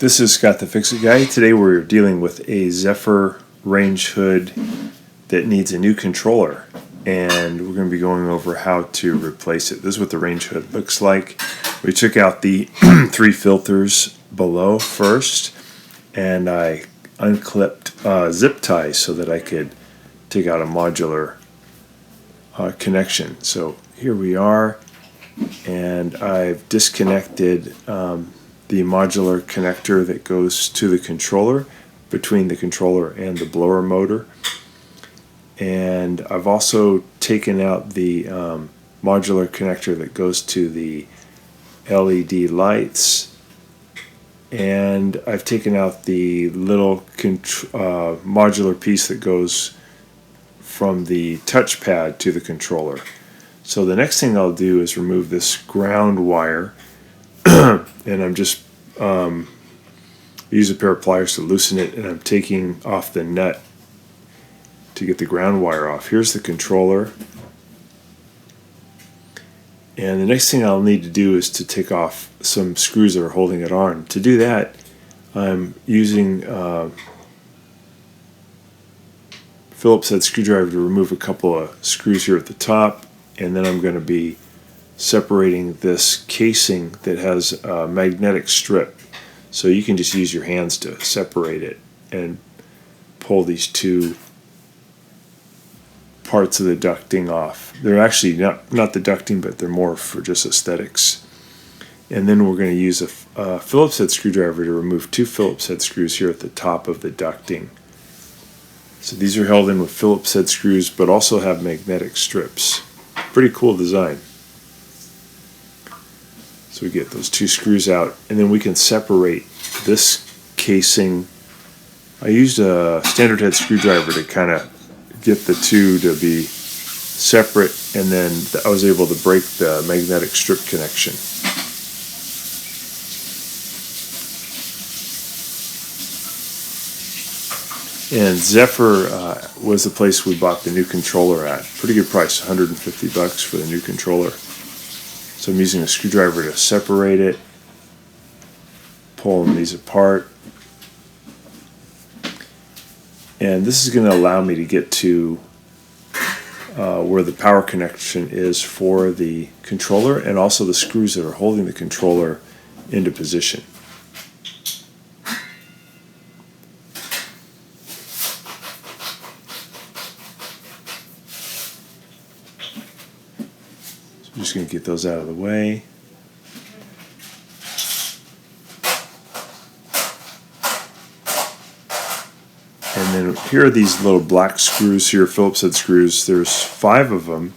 This is Scott the Fix-It Guy. Today we're dealing with a Zephyr range hood that needs a new controller, and we're going to be going over how to replace it. This is what the range hood looks like. We took out the 3 filters below first, and I unclipped zip ties so that I could take out a modular connection. So here we are, and I've disconnected the modular connector that goes to the controller between the controller and the blower motor. And I've also taken out the modular connector that goes to the LED lights, and I've taken out the little modular piece that goes from the touchpad to the controller. So the next thing I'll do is remove this ground wire, and I'm just use a pair of pliers to loosen it, and I'm taking off the nut to get the ground wire off. Here's the controller, and the next thing I'll need to do is to take off some screws that are holding it on. To do that, I'm using Phillips head screwdriver to remove a couple of screws here at the top, and then I'm going to be separating this casing that has a magnetic strip. So you can just use your hands to separate it and pull these two parts of the ducting off. They're actually not the ducting, but they're more for just aesthetics. And then we're going to use a Phillips head screwdriver to remove 2 Phillips head screws here at the top of the ducting. So these are held in with Phillips head screws, but also have magnetic strips. Pretty cool design. So we get those 2 screws out, and then we can separate this casing. I used a standard head screwdriver to kind of get the two to be separate, and then I was able to break the magnetic strip connection. And Zephyr was the place we bought the new controller at. Pretty good price, $150 for the new controller. So I'm using a screwdriver to separate it, pulling these apart. And this is going to allow me to get to where the power connection is for the controller, and also the screws that are holding the controller into position. I'm just going to get those out of the way. And then here are these little black screws here, Phillips head screws. There's 5 of them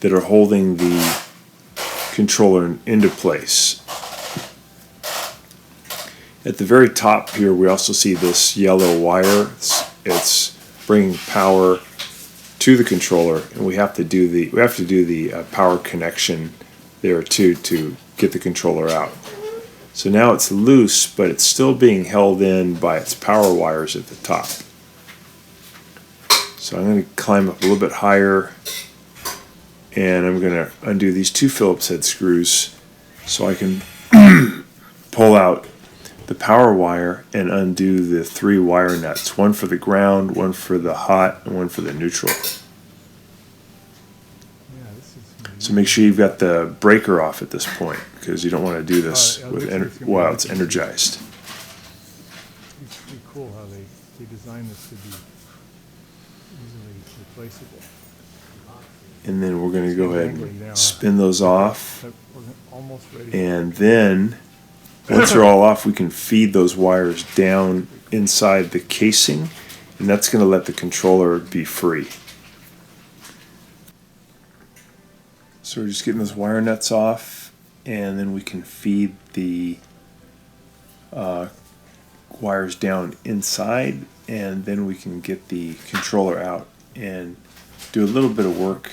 that are holding the controller into place. At the very top here, we also see this yellow wire. It's bringing power to the controller, and we have to do the power connection there too to get the controller out. So now it's loose, but it's still being held in by its power wires at the top. So I'm going to climb up a little bit higher, and I'm going to undo these 2 Phillips head screws so I can pull out the power wire and undo the 3 wire nuts, one for the ground, one for the hot, and one for the neutral. So make sure you've got the breaker off at this point, because you don't want to do this while it's energized. It's pretty cool how they designed this to be easily replaceable. And then we're going to go ahead and spin those off, and then once they're all off, we can feed those wires down inside the casing, and that's going to let the controller be free. So we're just getting those wire nuts off, and then we can feed the wires down inside, and then we can get the controller out and do a little bit of work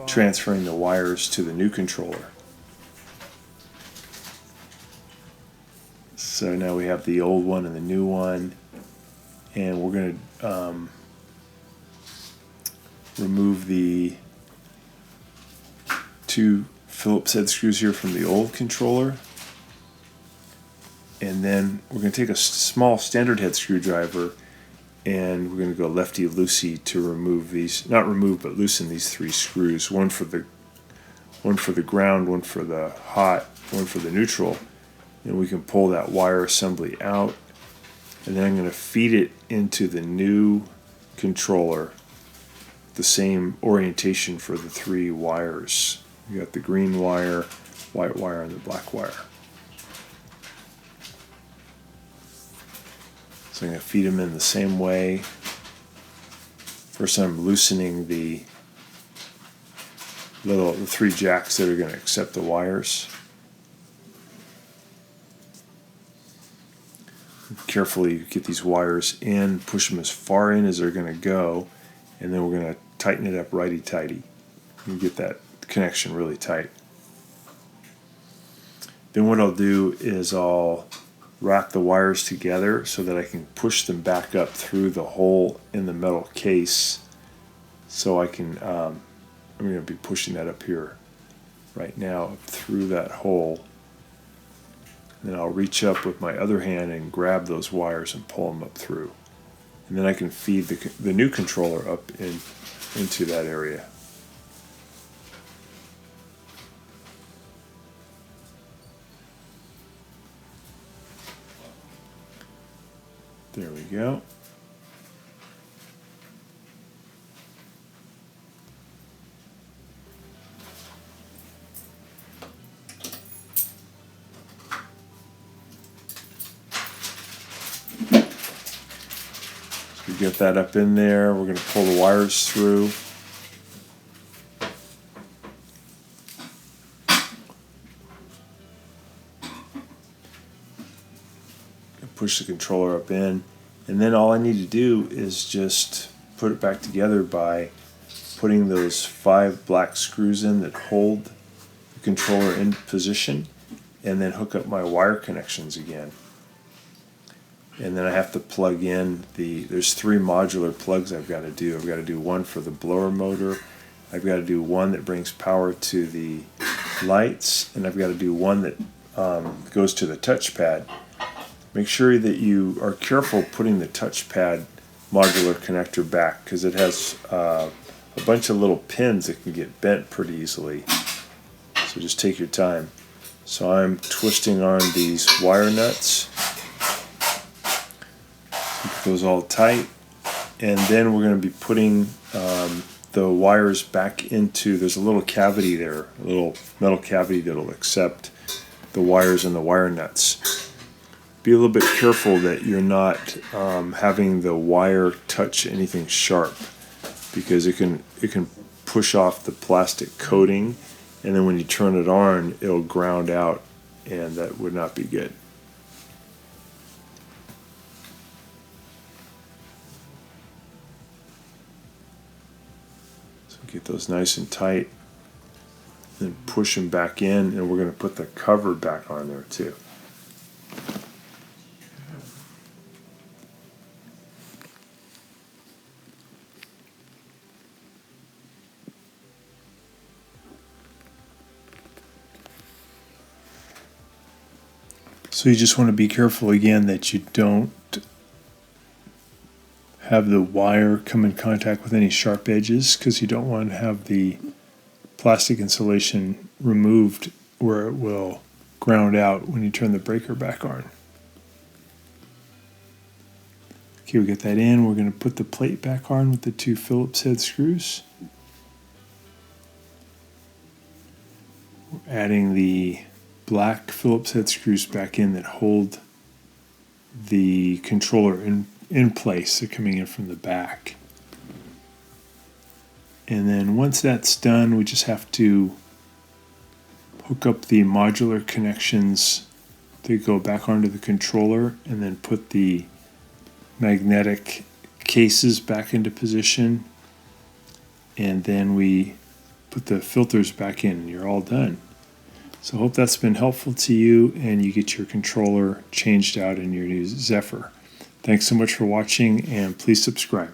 transferring the wires to the new controller. So now we have the old one and the new one, and we're going to remove the 2 Phillips head screws here from the old controller. And then we're going to take a small standard head screwdriver and we're going to go lefty-loosey to remove these, not remove, but loosen these 3 screws. One for the ground, one for the hot, one for the neutral. And we can pull that wire assembly out. And then I'm going to feed it into the new controller, the same orientation for the 3 wires. You got the green wire, white wire, and the black wire. So I'm going to feed them in the same way. First I'm loosening the 3 jacks that are going to accept the wires. Carefully get these wires in, push them as far in as they're going to go, and then we're going to tighten it up righty-tighty. You get that connection really tight. Then what I'll do is I'll wrap the wires together so that I can push them back up through the hole in the metal case. So I can, I'm going to be pushing that up here right now up through that hole. Then I'll reach up with my other hand and grab those wires and pull them up through. And then I can feed the new controller up into that area. There we go. So we get that up in there. We're going to pull the wires through. Push the controller up in, and then all I need to do is just put it back together by putting those 5 black screws in that hold the controller in position, and then hook up my wire connections again. And then I have to plug in there's 3 modular plugs I've got to do. I've got to do one for the blower motor, I've got to do one that brings power to the lights, and I've got to do one that goes to the touchpad. Make sure that you are careful putting the touchpad modular connector back, because it has a bunch of little pins that can get bent pretty easily. So just take your time. So I'm twisting on these wire nuts. Keep those all tight. And then we're going to be putting the wires back into, there's a little cavity there, a little metal cavity that'll accept the wires and the wire nuts. Be a little bit careful that you're not having the wire touch anything sharp, because it can push off the plastic coating, and then when you turn it on, it'll ground out, and that would not be good. So get those nice and tight, then push them back in, and we're going to put the cover back on there too. So you just want to be careful again that you don't have the wire come in contact with any sharp edges, because you don't want to have the plastic insulation removed where it will ground out when you turn the breaker back on. Okay, we get that in. We're going to put the plate back on with the 2 Phillips head screws. We're adding the black Phillips head screws back in that hold the controller in place. They're coming in from the back. And then once that's done, we just have to hook up the modular connections that go back onto the controller, and then put the magnetic cases back into position, and then we put the filters back in, and you're all done. So I hope that's been helpful to you, and you get your controller changed out in your new Zephyr. Thanks so much for watching, and please subscribe.